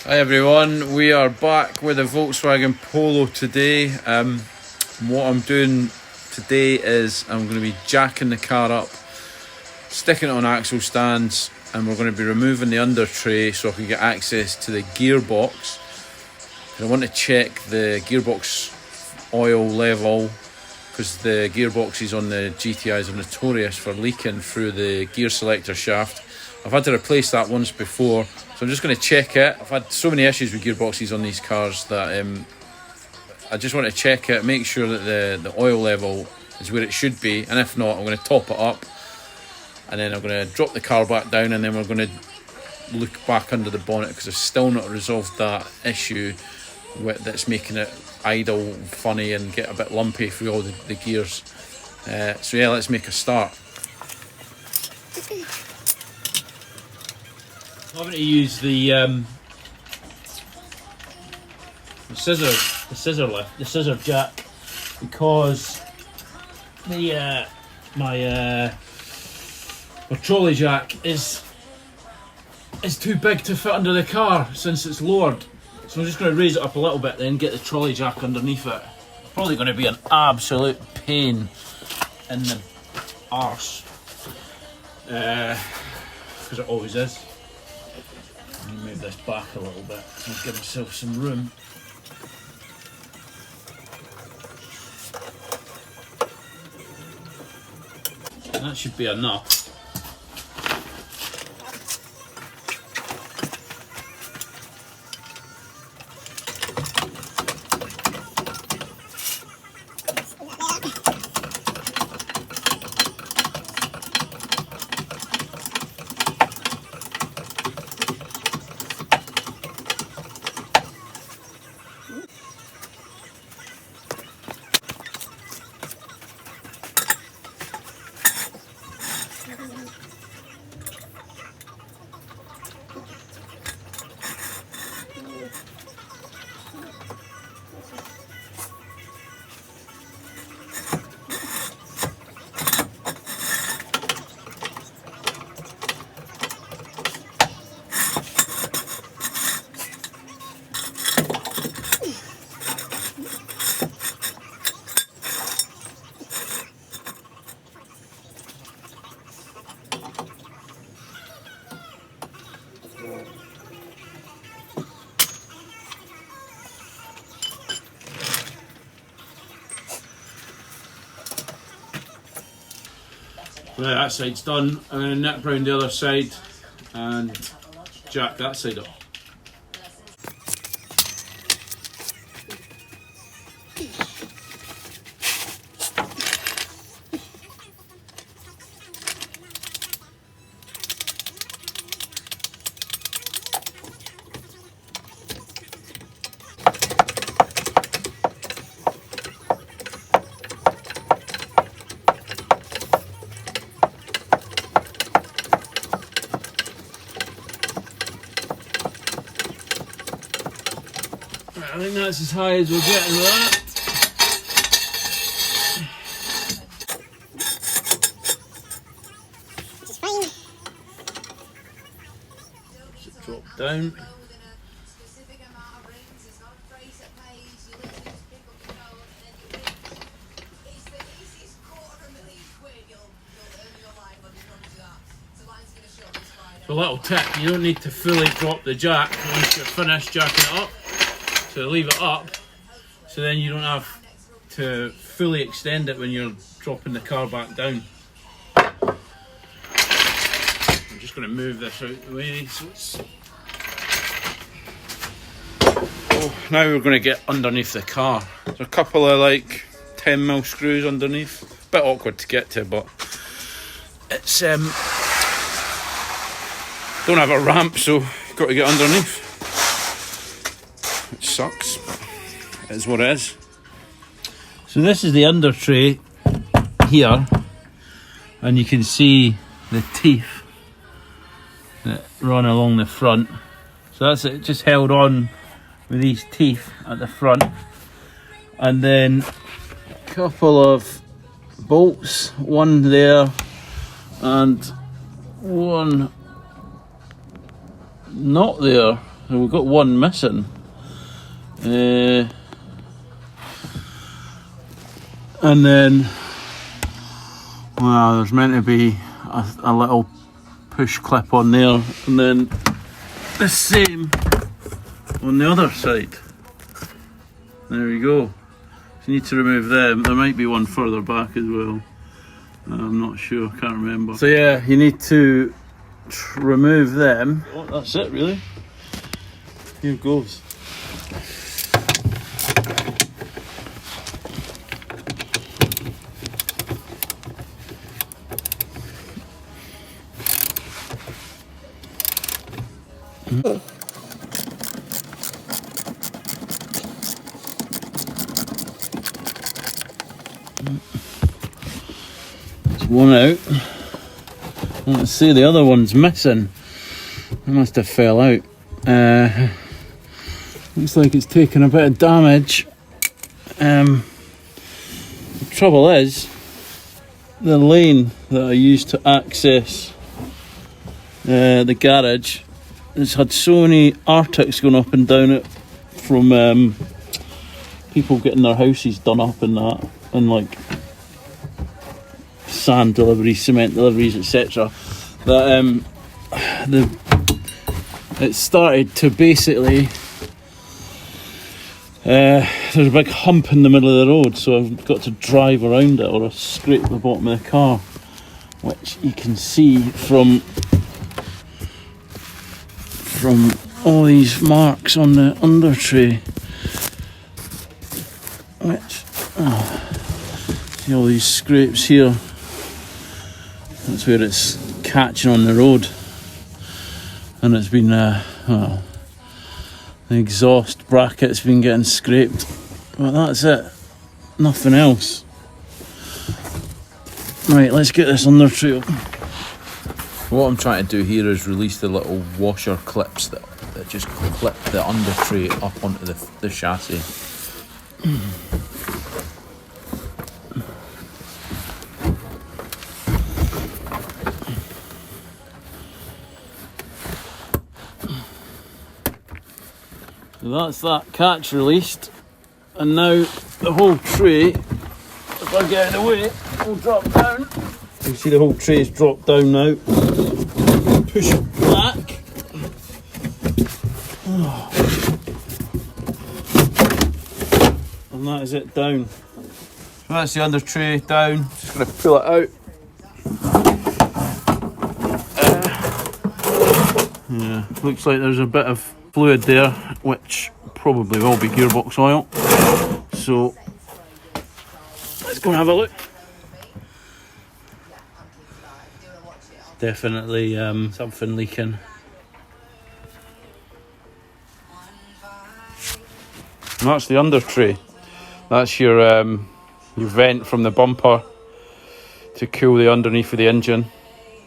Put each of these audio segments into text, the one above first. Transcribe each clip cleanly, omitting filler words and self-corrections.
Hi everyone, we are back with a Volkswagen Polo today. What I'm doing today is I'm going to be jacking the car up, sticking it on axle stands, and we're going to be removing the under tray so I can get access to the gearbox. And I want to check the gearbox oil level because the gearboxes on the GTIs are notorious for leaking through the gear selector shaft. I've had to replace that once before, so I'm just going to check it. I've had so many issues with gearboxes on these cars that I just want to check it, make sure that the oil level is where it should be, and if not, I'm going to top it up, and then I'm going to drop the car back down, and then we're going to look back under the bonnet because I've still not resolved that issue that's making it idle funny and get a bit lumpy through all the gears. So yeah, let's make a start. I'm going to use the scissor jack because my trolley jack is too big to fit under the car since it's lowered. So I'm just going to raise it up a little bit, then get the trolley jack underneath it. It's probably going to be an absolute pain in the arse, because it always is. Let me move this back a little bit so give myself some room. And that should be enough. Right, that side's done. I'm going to nip round the other side and jack that side up. I think that's as high as we're getting with that. Just drop down. So a little tip, you don't need to fully drop the jack once you're finished jacking it up. So leave it up, so then you don't have to fully extend it when you're dropping the car back down. I'm just going to move this out of the way. So it's... Oh, now we're going to get underneath the car. There's a couple of like 10mm screws underneath. A bit awkward to get to, but it's don't have a ramp, so got to get underneath. Which sucks, it is what it is. So this is the under tray here, and you can see the teeth that run along the front. So that's it, just held on with these teeth at the front, and then a couple of bolts, one there and one not there. So we've got one missing. And then, well, there's meant to be a little push clip on there, and then the same on the other side. There we go. So you need to remove them. There might be one further back as well. I'm not sure, can't remember. So yeah, you need to remove them. Oh, that's it really. Here goes. One out. Let's see, the other one's missing. It must have fell out. Looks like it's taken a bit of damage. The trouble is, the lane that I used to access the garage has had so many Arctics going up and down it from people getting their houses done up and that, and like sand deliveries, cement deliveries, etc. That it started to basically there's a big hump in the middle of the road, so I've got to drive around it or I scrape the bottom of the car, which you can see from all these marks on the under tray, which see all these scrapes here. That's where it's catching on the road, and it's been well, the exhaust bracket's been getting scraped, but that's it, nothing else. Right, let's get this under tray open. What I'm trying to do here is release the little washer clips that just clip the under tray up onto the chassis. So that's that catch released, and now the whole tray, if I get in the way, will drop down. You can see the whole tray's dropped down now. Push it back. And that is it down. So that's the under tray down. Just going to pull it out. Yeah, looks like there's a bit of fluid there, which probably will be gearbox oil. So let's go and have a look. Definitely something leaking. And that's the under tray. That's your vent from the bumper to cool the underneath of the engine.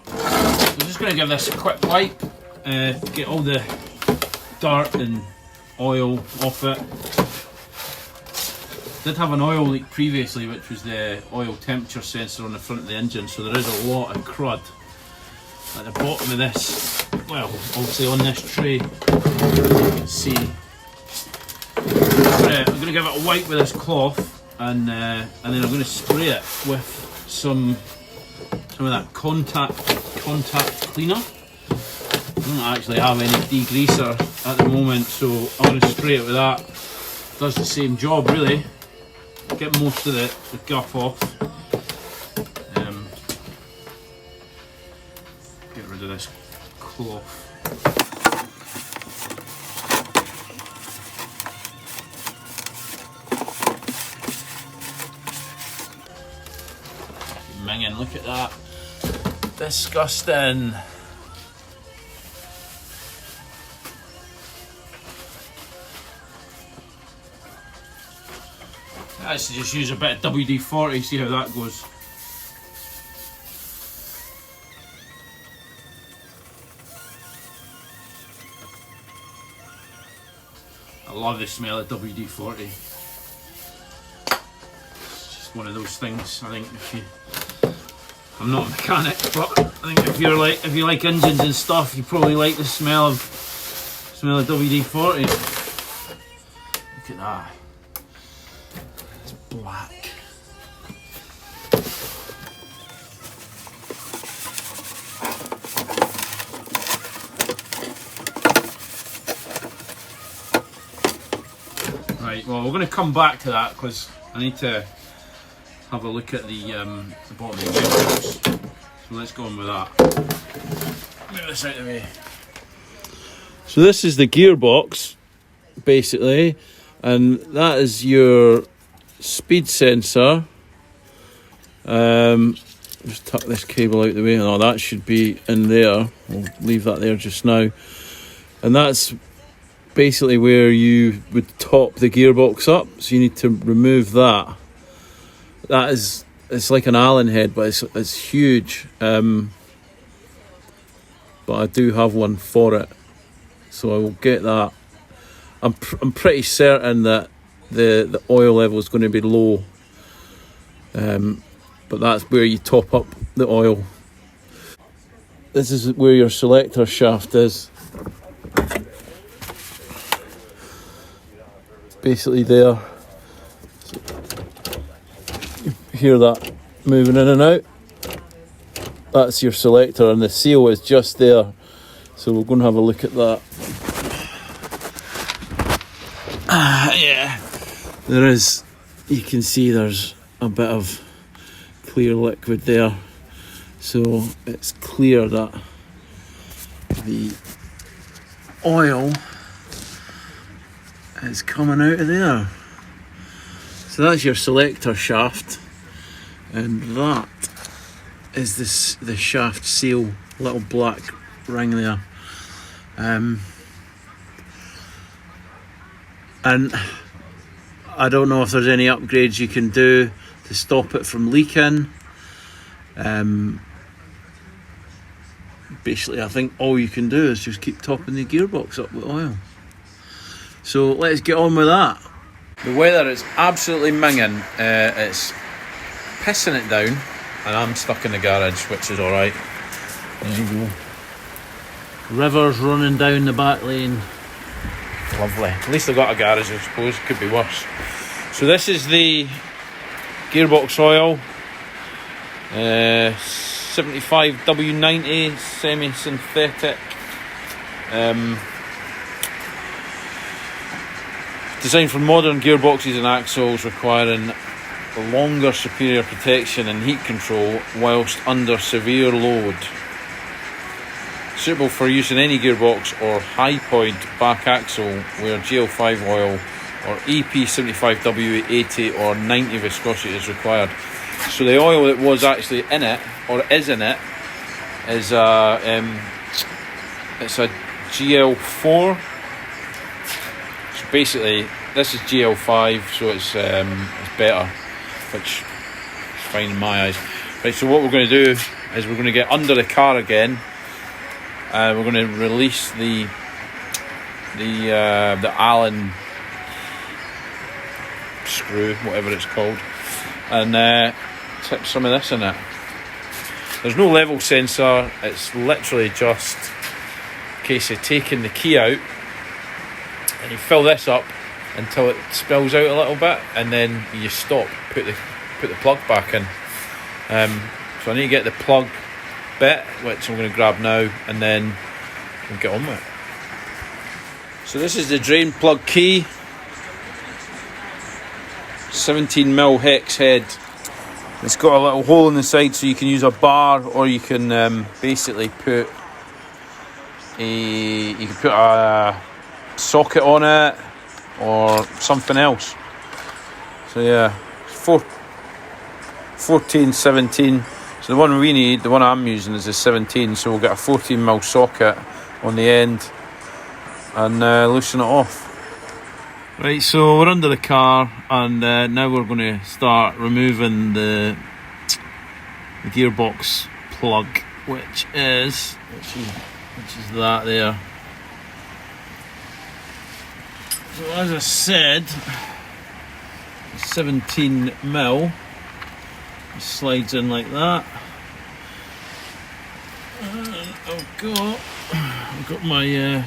So I'm just going to give this a quick wipe, get all the dirt and oil off it. Did have an oil leak previously, which was the oil temperature sensor on the front of the engine, so there is a lot of crud at the bottom of this, well, obviously on this tray, you can see. I'm going to give it a wipe with this cloth, and then I'm going to spray it with some of that contact cleaner. I don't actually have any degreaser at the moment, so I'm going to spray it with that. Does the same job really. Get most of the guff off. Get rid of this cloth. Minging, look at that. Disgusting. I should just use a bit of WD-40, see how that goes. I love the smell of WD-40. It's just one of those things. I think if you, I'm not a mechanic, but I think if you like engines and stuff, you probably like the smell of Smell of WD-40. Look at that. It's black. Right, well we're going to come back to that because I need to have a look at the bottom of the gearbox. So let's go on with that. Move this out of the way. So this is the gearbox, basically, and that is your speed sensor. Just tuck this cable out the way. Oh, that should be in there. We'll leave that there just now. And that's basically where you would top the gearbox up. So you need to remove that. That is, it's like an Allen head, but it's huge. But I do have one for it. So I will get that. I'm pretty certain that the oil level is going to be low, but that's where you top up the oil. This is where your selector shaft is. It's basically there. So you hear that moving in and out. That's your selector, and the seal is just there. So we're going to have a look at that. Yeah, there is, you can see there's a bit of clear liquid there. So it's clear that the oil is coming out of there. So that's your selector shaft, and that is the shaft seal, little black ring there. And I don't know if there's any upgrades you can do to stop it from leaking. Basically, I think all you can do is just keep topping the gearbox up with oil. So let's get on with that. The weather is absolutely minging. It's pissing it down, and I'm stuck in the garage, which is alright. There you go. Rivers running down the back lane. Lovely. At least I got a garage, I suppose. Could be worse. So this is the gearbox oil. 75 W90 semi-synthetic. Designed for modern gearboxes and axles, requiring longer superior protection and heat control whilst under severe load. Suitable for use in any gearbox or high point back axle where GL5 oil or EP75W80 or 90 viscosity is required. So the oil that was actually in it, or is in it, is it's a GL4. So basically, this is GL5, so it's better, which is fine in my eyes. Right, so what we're going to do is we're going to get under the car again. We're going to release the Allen screw, whatever it's called, and tip some of this in it. There's no level sensor. It's literally just a case of taking the key out, and you fill this up until it spills out a little bit, and then you stop. Put the plug back in. So I need to get the plug bit, which I'm going to grab now, and then we'll get on with it. So this is the drain plug key, 17mm hex head. It's got a little hole in the side, so you can use a bar, or you can basically put a socket on it or something else. So yeah, 14, 17. So the one we need, the one I'm using, is a 17, so we'll get a 14mm socket on the end and loosen it off. Right, so we're under the car, and now we're going to start removing the gearbox plug, which is that there. So as I said, 17mm. Slides in like that. And I've got my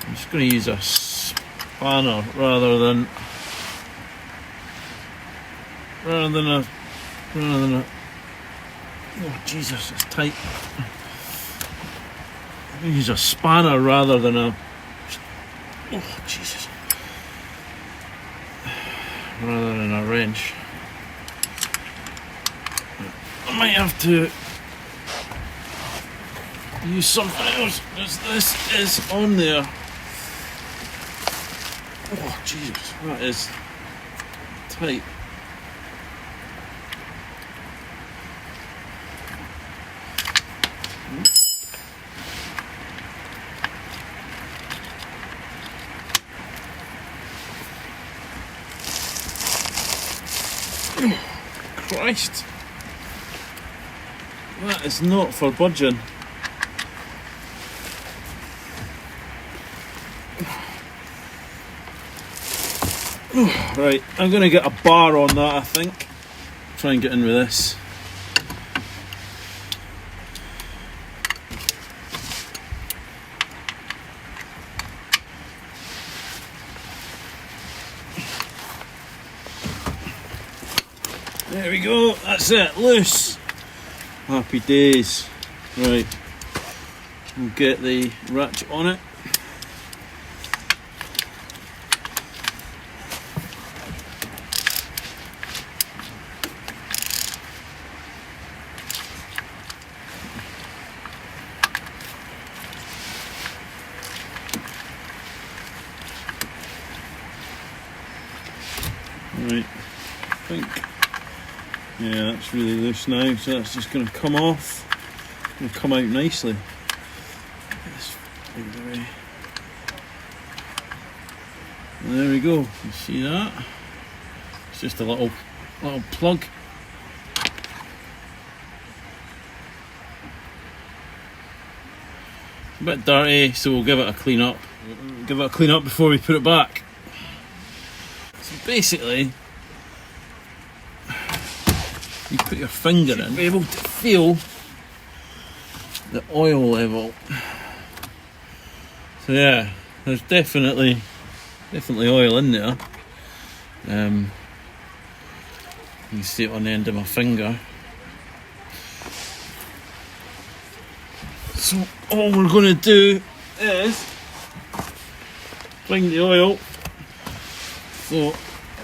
I'm just going to use a spanner rather than a oh Jesus, it's tight. I'm going to use a spanner rather than a oh Jesus, rather than a wrench. I might have to use something else because this is on there. Oh Jesus, that is tight. Oh, Christ, that is not for budging. Right, I'm going to get a bar on that, I think. Try and get in with this. There we go, that's it, loose. Happy days. Right, we'll get the ratchet on it. Right, I think, yeah, that's really loose now, so that's just going to come off. It's going to come out nicely. There we go, you see that? It's just a little plug. It's a bit dirty, so we'll give it a clean up. Give it a clean up before we put it back. So basically, you put your finger in, be able to feel the oil level. So yeah, there's definitely oil in there. You can see it on the end of my finger. So all we're going to do is bring the oil. So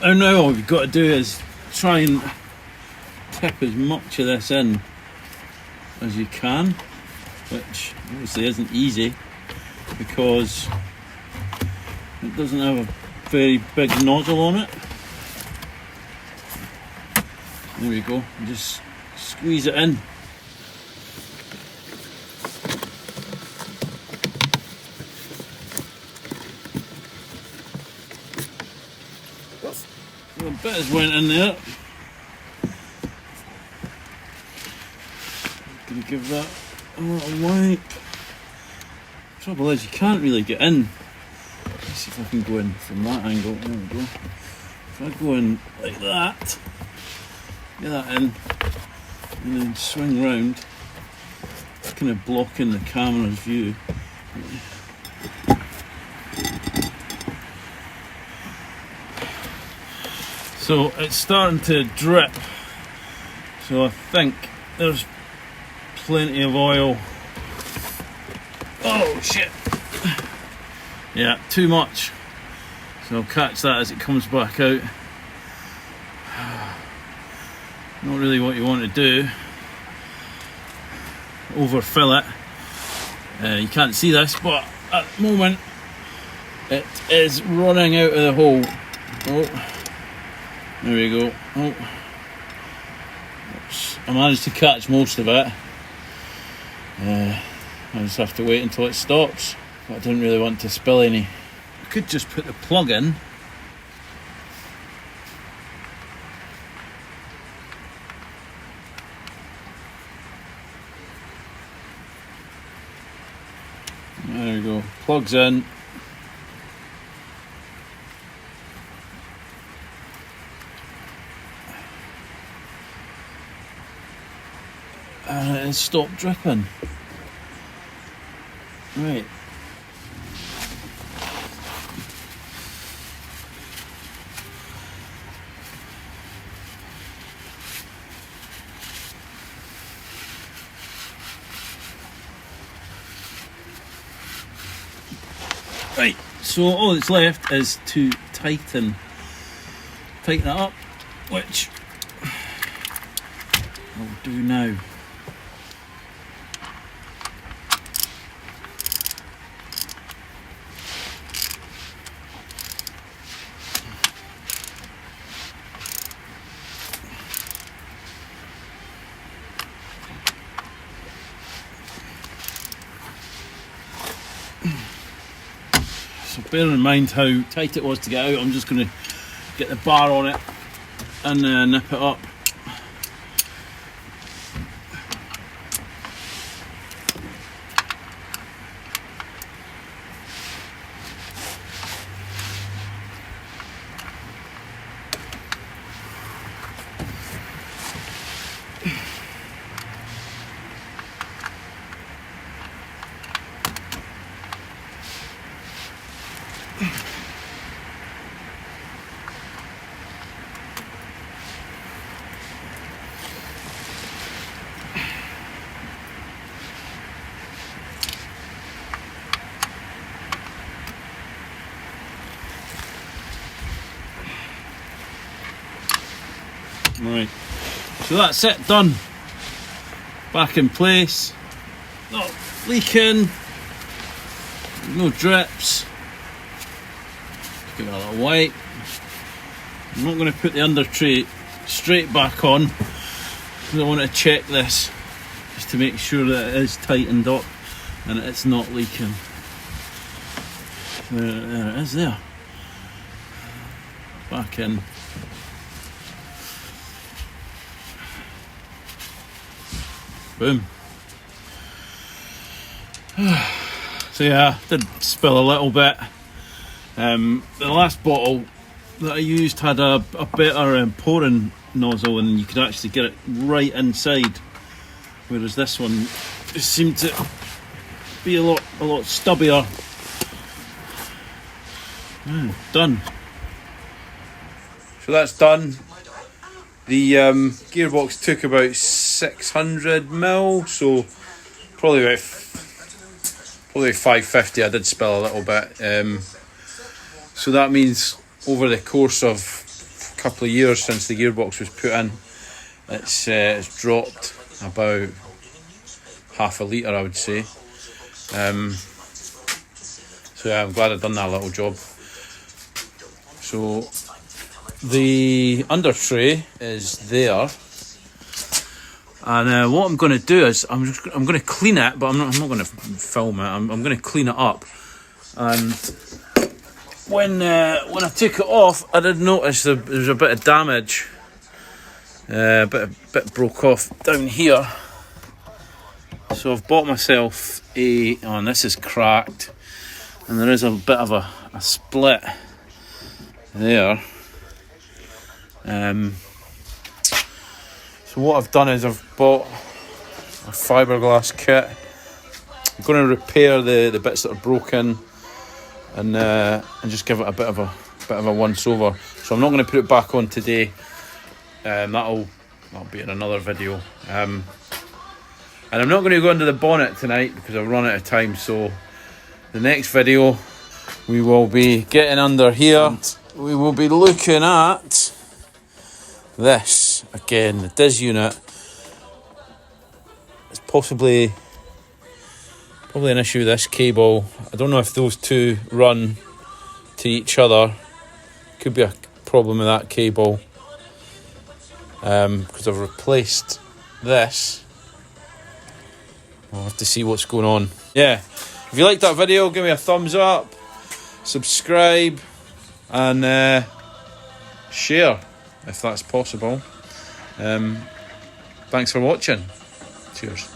now all we've got to do is try and tip as much of this in as you can, which obviously isn't easy because it doesn't have a very big nozzle on it. There we go, just squeeze it in. So a bit has went in there. Gonna give that a little wipe. Trouble is you can't really get in. Let's see if I can go in from that angle. There we go. If I go in like that, get that in, and then swing round, it's kind of blocking the camera's view. So it's starting to drip, so I think there's plenty of oil. Oh shit, yeah, too much, so I'll catch that as it comes back out. Not really what you want to do, overfill it. You can't see this, but at the moment it is running out of the hole. Oh, there we go. Oh, oops. I managed to catch most of it. I just have to wait until it stops, but I didn't really want to spill any. I could just put the plug in. There we go, plugs in. And it has stopped dripping. Right. Right, so all that's left is to tighten it up, which I'll do now. So bearing in mind how tight it was to get out, I'm just going to get the bar on it and nip it up. Right, so that's it, done. Back in place. Not leaking. No drips. Give it a little wipe. I'm not going to put the under tray straight back on because I want to check this just to make sure that it is tightened up and it's not leaking. There it is there. Back in. Boom. So yeah, did spill a little bit. The last bottle that I used had a better pouring nozzle and you could actually get it right inside, whereas this one just seemed to be a lot stubbier. Done. So that's done. The gearbox took about 600 mil, so probably 550. I did spill a little bit. So that means over the course of a couple of years since the gearbox was put in, it's dropped about half a litre, I would say. So yeah, I'm glad I've done that little job. So the under tray is there, and what I'm going to do is I'm going to clean it, but I'm not going to film it. I'm going to clean it up. And when I took it off, I did notice there was a bit of damage, a bit broke off down here. So I've bought myself and this is cracked, and there is a bit of a split there. So what I've done is I've bought a fiberglass kit. I'm going to repair the bits that are broken and just give it a bit of a once over. So I'm not going to put it back on today. That'll be in another video. And I'm not going to go under the bonnet tonight because I've run out of time. So the next video we will be getting under here. We will be looking at this again, the DIS unit. It's probably an issue with this cable. I don't know if those two run to each other. Could be a problem with that cable, because I've replaced this. I'll have to see what's going on. Yeah, if you liked that video, give me a thumbs up, subscribe, and share if that's possible. Thanks for watching. Cheers.